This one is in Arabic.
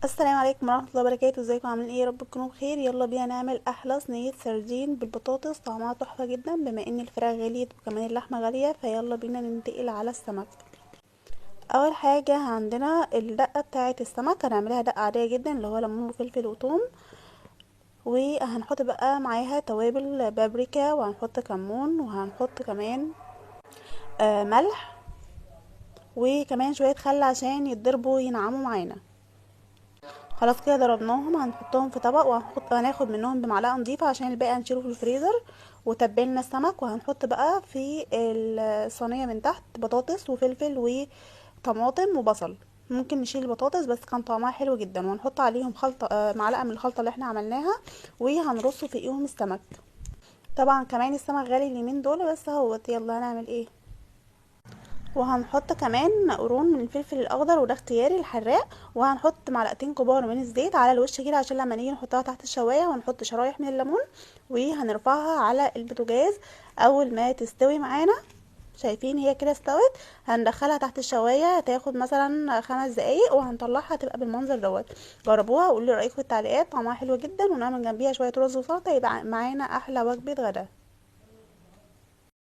السلام عليكم ورحمه الله وبركاته. ازيكم؟ عاملين ايه؟ يا رب تكونوا بخير. يلا بينا نعمل احلى صينيه سردين بالبطاطس، طعمها تحفه جدا. بما ان الفراخ غليت وكمان اللحمه غاليه، فيلا بينا ننتقل على السمك. اول حاجه عندنا الدقه بتاعه السمك، هنعملها دقه عاديه جدا اللي هو ليمون وفلفل وثوم. وهنحط بقى معاها توابل بابريكا، وهنحط كمون، وهنحط كمان ملح، وكمان شويه خل عشان يتضربوا ينعموا معانا. خلاص كده ضربناهم، هنحطهم في طبق وهناخد منهم بمعلقه نظيفه عشان الباقي هنشيله في الفريزر. وتبلنا السمك، وهنحط بقى في الصينيه من تحت بطاطس وفلفل وطماطم وبصل. ممكن نشيل البطاطس بس كان طعمها حلو جدا، وهنحط عليهم خلطه معلقه من الخلطه اللي احنا عملناها، وهنرصه فوقيهم السمك. طبعا كمان السمك غالي اليومين دول، بس اهوت يلا هنعمل ايه. وهنحط كمان قرون من الفلفل الاخضر، وده اختياري الحراق. وهنحط معلقتين كبار من الزيت على الوش كده عشان لما نيجي نحطها تحت الشوايه. وهنحط شرايح من الليمون، وهنرفعها على البوتاجاز اول ما تستوي معانا. شايفين هي كده استوت؟ هندخلها تحت الشوايه، هتاخد مثلا 5 دقايق وهنطلعها تبقى بالمنظر دوت. جربوها وقولوا لي رايكم في التعليقات، طعمها حلو جدا. ونعمل جنبيها شويه رز وسلطه، يبقى معانا احلى وجبه غدا.